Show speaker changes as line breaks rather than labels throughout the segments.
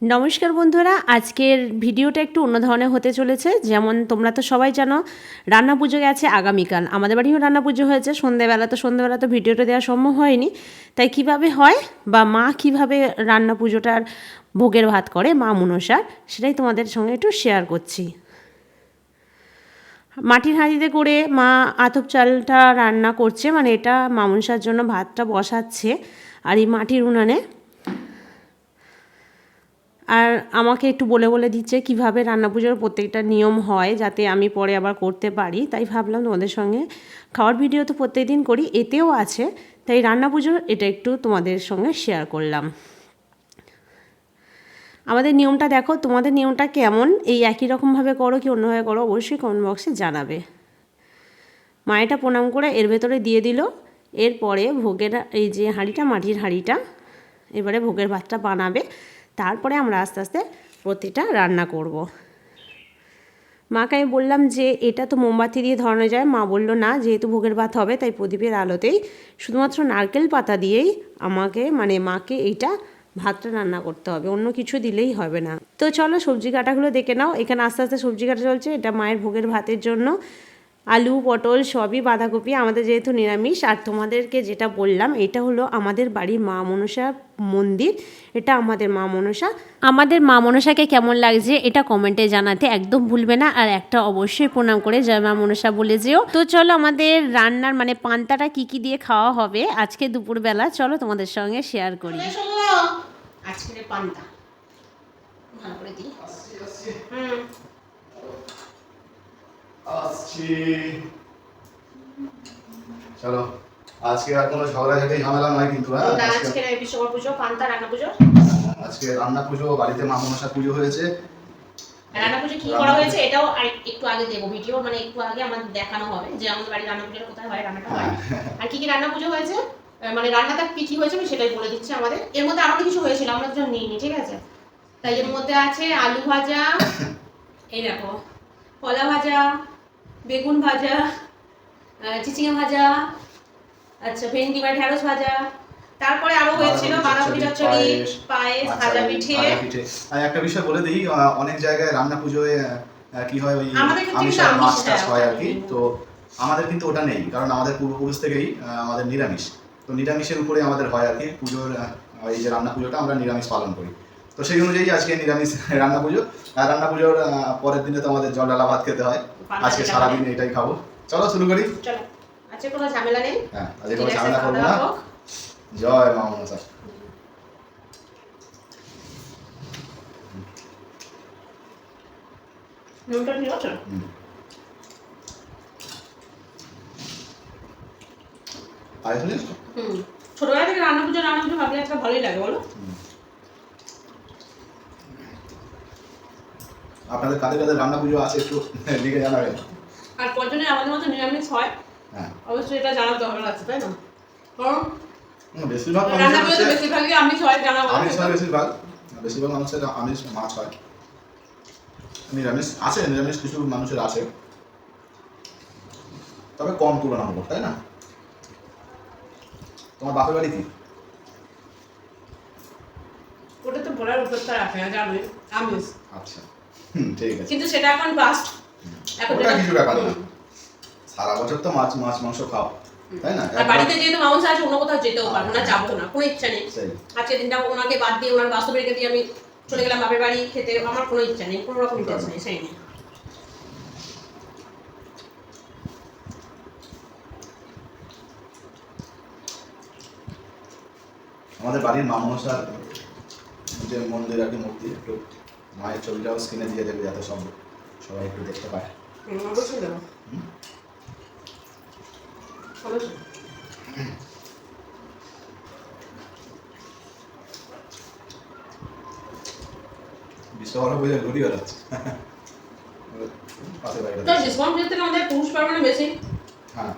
নমস্কার বন্ধুরা, আজকের ভিডিওটা একটু অন্য ধরনের হতে চলেছে। যেমন তোমরা তো সবাই জানো রান্না পুজো গেছে আগামীকাল, আমাদের বাড়িও রান্না পুজো হয়েছে সন্ধ্যেবেলা তো ভিডিওটা দেওয়া সম্ভব হয়নি। তাই কিভাবে হয় বা মা কিভাবে রান্না পুজোটার ভোগের ভাত করে মা মনসার, সেটাই তোমাদের সঙ্গে একটু শেয়ার করছি। মাটির হাঁড়িতে করে মা আতপ চালটা রান্না করছে, মানে এটা মা মনসার জন্য ভাতটা বসাচ্ছে আর এই মাটির উনানে। আর আমাকে একটু বলে বলে দিচ্ছে কিভাবে রান্না পুজোর প্রত্যেকটা নিয়ম হয়, যাতে আমি পরে আবার করতে পারি। তাই ভাবলাম তোমাদের সঙ্গে খাওয়ার ভিডিও তো প্রত্যেক দিন করি, এতেও আছে, তাই রান্না পুজোর এটা একটু তোমাদের সঙ্গে শেয়ার করলাম। আমাদের নিয়মটা দেখো, তোমাদের নিয়মটা কেমন, এই একই রকমভাবে করো কি অন্যভাবে করো, অবশ্যই কমেন্ট বক্সে জানাবে। মায়েটা প্রণাম করে এর ভেতরে দিয়ে দিল। এরপরে ভোগের এই যে হাঁড়িটা, মাটির হাঁড়িটা, এবারে ভোগের ভাতটা বানাবে। তারপরে আমরা আস্তে আস্তে প্রতিটা রান্না করব। মাকে আমি বললাম যে এটা তো মোমবাতি দিয়ে ধরানো যায়। মা বলল না, যেহেতু ভোগের ভাত হবে তাই প্রদীপের আলোতেই শুধুমাত্র নারকেল পাতা দিয়েই মাকে এইটা ভাতটা রান্না করতে হবে, অন্য কিছু দিলেই হবে না। তো চলো সবজি কাটাগুলো দেখে নাও। এখানে আস্তে আস্তে সবজি কাটা চলছে। এটা মায়ের ভোগের ভাতের জন্য আলু, পটল, সবই, বাঁধাকপি। আমাদের যেহেতু নিরামিষ। আর তোমাদেরকে যেটা বললাম, এটা হলো আমাদের বাড়ির মা মনসা মন্দির। এটা আমাদের মা মনসা। আমাদের মা মনসাকে কেমন লাগছে এটা কমেন্টে জানাতে একদম ভুলবে না। আর একটা অবশ্যই প্রণাম করে জয় মা মনসা বলে যেও। তো চলো আমাদের রান্নার মানে পান্তাটা কি কি দিয়ে খাওয়া হবে আজকে দুপুরবেলা, চলো তোমাদের সঙ্গে শেয়ার করি। আজকের পান্তা ভালো করে দিই।
আসছি। চলো, আজকে আর কোনো ঝগড়াঝাটি ঝামেলা নয় কিন্তু। হ্যাঁ,
আজকে বিশ্বকর্মা পুজো, পান্তা রান্না পুজো।
আজকে রান্না পুজো, বাড়িতে মা মনসা পুজো হয়েছে।
রান্না পুজো কি করা হয়েছে এটাও একটু আগে দেবো ভিডিও, মানে একটু আগে আমাদের দেখানো হবে যে আমাদের বাড়ির রান্না পুজোটা কোথায় হয়, রান্নাটা হয় আর কি কি রান্না পুজো হয়েছে, মানে রান্নাটা কি কি হয়েছে আমি সেটাই বলে দিচ্ছি। আমাদের এর মধ্যে আরো কিছু হয়েছিল, আমরা তো নিইনি, ঠিক আছে। তাই এর মধ্যে আছে আলু ভাজা, এই দেখো কলা ভাজা, বেগুন ভাজা, চিচিঙা ভাজা, আচ্ছা ভেন্ডি বা ঢেঁড়স ভাজা, তারপরে আরো হয়েছিল বাঁধাকপি চচ্চড়ি, পায়েস, ভাজা পিঠে।
আর একটা বিষয় বলে দিই, অনেক জায়গায় রান্না পুজোয় কি হয়, ওই
আমিষ
আর মাছ টাছ হয় আর কি। তো আমাদের কিন্তু ওটা নেই, কারণ আমাদের পূর্বপুরুষ থেকেই আমাদের নিরামিষ। তো নিরামিষের উপরে আমাদের হয় আর কি পুজোর, এই যে রান্না পুজোটা আমরা নিরামিষ পালন করি। তো সেই অনুযায়ী আজকে নিরামিষ রান্না পুজো। আর রান্না পুজোর পরের দিনে তো আমাদের জল ডালা ভাত খেতে হয়। আজকে সারাদিন এটাই খাবো। চলো শুরু করি।
চলো, আজকে কোনো ঝামেলা নেই।
হ্যাঁ, আজকে কোনো ঝামেলা করবো না। জয় মা মনসা।
নুনটা ঠিক আছে?
পায়েস নিস?
ছোটবেলা থেকে রান্না পুজো ভাবলে একটা ভালোই লাগে, বলো?
আপনাদের কাদের কাদের রান্না পুজো আছে একটু লিখে জানাবেন।
আর কজনে আমাদের মতো নিরামিষ হয়, হ্যাঁ অবশ্যই এটা জানাতে হবে, লাগছে তাই না? কারণ
বেশিরভাগ
রান্না পুজোতে বেশিরভাগই আমিষ হয়, জানা বলো।
আমিষ হয় বেশিরভাগ মানুষের আমিষ, মাছ হয়। নিরামিষ আছে, নিরামিষ কিছু মানুষের আছে, তবে কম তুলনামূলক, তাই না? তোমার বাপের বাড়ি কি?
ওটা তো বলার উপরটা রাখে না, জানো আমিষ।
আচ্ছা, ঠিক আছে।
কিন্তু সেটা এখন বাস্ট, এখন
ওটা কিছু ব্যাপার না, সারা বছর তো মাছ মাংস খাও, তাই না?
আর বাড়িতে যেহেতু মাংস আছে, অন্য কোথাও যেতেও পারবো না, যাবো না, কোনো ইচ্ছা নেই। আজকে দিনটা ওনাকে বাদ দিয়ে ওনার বাস্তবে রেখে দিয়ে আমি চলে গেলাম বাপের বাড়ি খেতে, আমার কোনো ইচ্ছা নেই, কোনো রকম ইচ্ছা নেই, সেই নেই।
আমাদের বাড়ির মা মনসার যে মন্দির আর কি, মূর্তি, একটু মায়ের ছবিটাও স্ক্রিনে দিয়ে দেবে যাতে সবাই একটু দেখতে পায়।
অবশ্যই দেবো, অবশ্যই।
বিশ্বকর্মা পুজো ঘুরি বেড়াচ্ছে পাশের বাড়িটা।
তো ডিসকাউন্ট পুজো থেকে আমাদের পৌষ পার্বণে বেশি।
হ্যাঁ,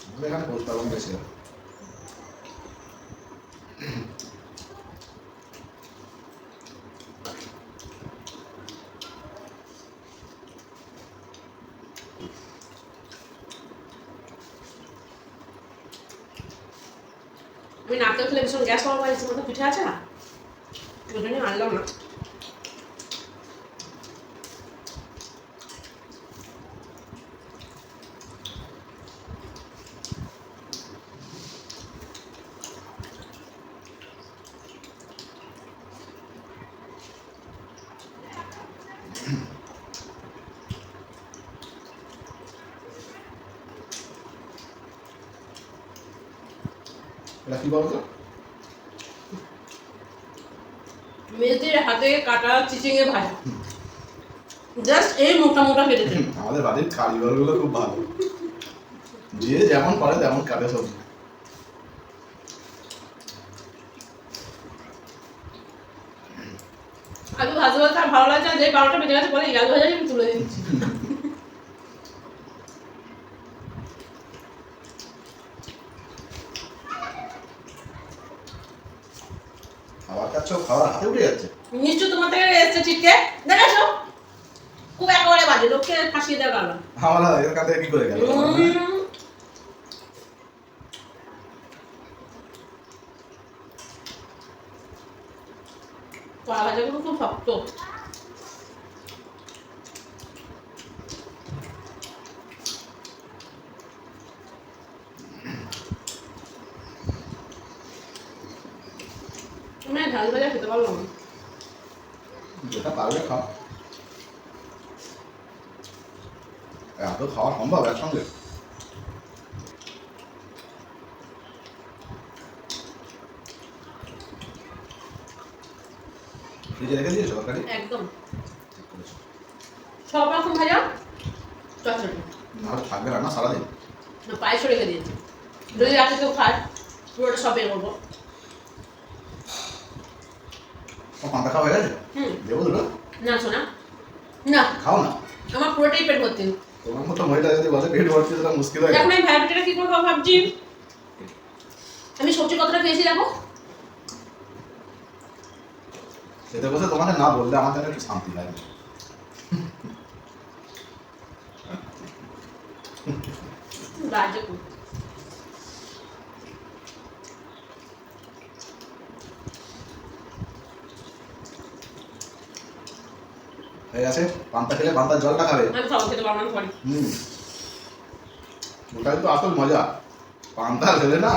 আমাদের এখানে পৌষ পার্বণ বেশি হয়।
আমি নারকেল খেলে ভীষণ গ্যাস পাওয়া পাই, মতো পিঠে আছে না, ওই জন্য আনলাম না।
এটা কি বলতো?
মেয়েদের হাতে কাটা চিচিঙে ভাজা, জাস্ট এই মোটা মোটা কেটেছে।
আমাদের বাড়ির কারিগরগুলো খুব ভালো, যে যেমন পারে তেমন কাটে সবজি।
আলু ভাজা ভাজা আর ভালো লাগছে না, যে 12টা বেজে গেছে বলে এই আলু ভাজা আমি তুলে দিচ্ছি।
খাবার খাচ্ছ, খাবার হাতে উঠে যাচ্ছে।
নিশ্চয় তোমার থেকে এসছে চিটকে দেখাছো, খুব একেবারে বাজে, লোককে ফাঁসিয়ে দেওয়া গেল।
আমার এর কাছে কি করে গেল?
কলা ভাজাগুলো খুব শক্ত। আমি আর ঝাল ভাজা খেতে পারলাম না।
যেটা পারবে খাও। এত খাওয়া সম্ভব একসঙ্গে? ফ্রিজে রেখে দিয়েছো তরকারি?
একদম
ঠিক করেছো।
সব রকম ভাজা চটচটি,
নাহলে থাকবে রান্না সারাদিন।
পায়েসও রেখে দিয়েছি, যদি রাতে কেউ খায় পুরোটা সব বের করবো।
পান্তা খাওয়া হয়ে গেছে? দেবো দুটো?
না শোনা, না
খাও না।
আমার পুরোটাই পেট ভর্তি।
তোমার মতো মহিলা যদি বলে পেট ভর্তি, সেটা মুশকিল হয়ে
এখন
যাবে।
আমি ভাইব্রেটারটা কি করবো ভাবছি। আমি সবজি কতটা খেয়েছি দেখো।
খেতে বসে তোমাকে না বললে আমার যেন একটু শান্তি লাগে।
বাজে খুব।
হয়ে গেছে। পান্তা খেলে পান্তার জলটা খাবে।
আমি সব খেতে পারবো না সরি।
ওটাই তো আসল মজা। পান্তা খেলে না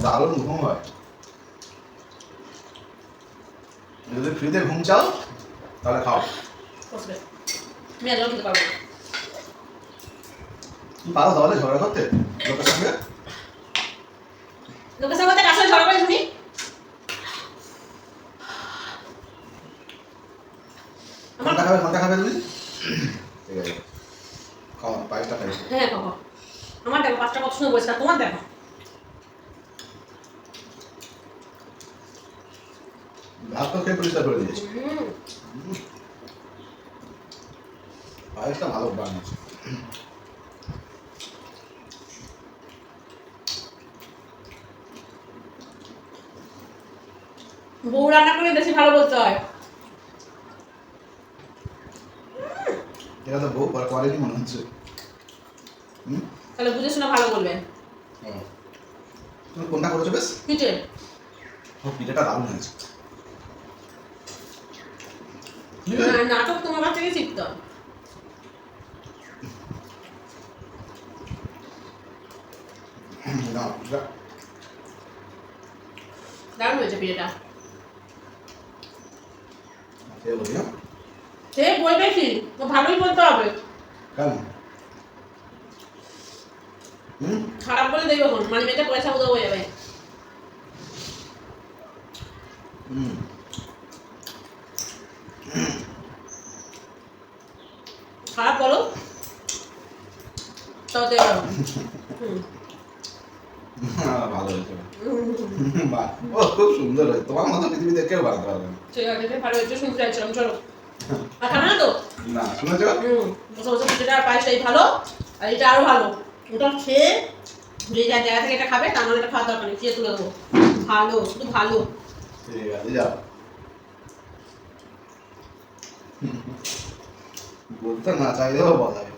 দারুণ ঘুম হয়। যদি ফ্রিতে ঘুম চাও তাহলে খাও।
কষবে আমি আজও খেতে পারবো না।
তুমি পারো তাহলে ঝগড়া করতে লোকের সঙ্গে?
লোকের সাথে কাছে ঝগড়া করে শুনি।
পান্তা খাবে তুমি? ঠিক আছে, খাও, পায়েসটা খাই।
হ্যাঁ খাবো। আমার দেখো 5টা কত সুন্দর বসে, তোমার দেখো।
ভাত তো খেয়ে পরিষ্কার করে দিয়েছি। পায়েসটা ভালো বানিয়েছে।
বউ রান্না করে বেশি ভালো বলতে হয়।
এটা তো বউ করেনি মনে হচ্ছে।
তাহলে বুঝে শুনে ভালো বলবে।
তুমি কোনটা করেছো বেশ?
পিঠে।
ও, পিঠাটা দারুণ হয়েছে।
নাটক তোমার কাছ থেকে শিখতে হয়।
না, পিঠা
দারুণ হয়েছে পিঠেটা।
খেয়ে বলি। হ্যাঁ,
সে বলবে কি, তো ভালোই বলতে হবে।
কেমন?
খারাপ বলে দেখবে কোন মানে মেয়েটা পয়সা উদয় হয়ে যাবে। খারাপ বলো তাও দেবে।
ভালো হয়েছে। বাহ, ও খুব সুন্দর হয়েছে। তোমার মতো পৃথিবীতে কেউ বানাতে পারবে না।
ঠিক আছে, ভালো হয়েছে, শুনতে চাইছিলাম। চলো আর খাবে না তো?
না, শুনেছো?
বসে বসে পিঠেটা আর পায়েসটাই ভালো, আর এটা আরো ভালো। ওটা খেয়ে যে জায়গা থেকে এটা খাবে তার মানে এটা খাওয়ার দরকার নেই, খেয়ে তুলে দেবো। ভালো, শুধু ভালো।
ঠিক আছে, যাও। বলতে না চাইলেও বলা যাবে।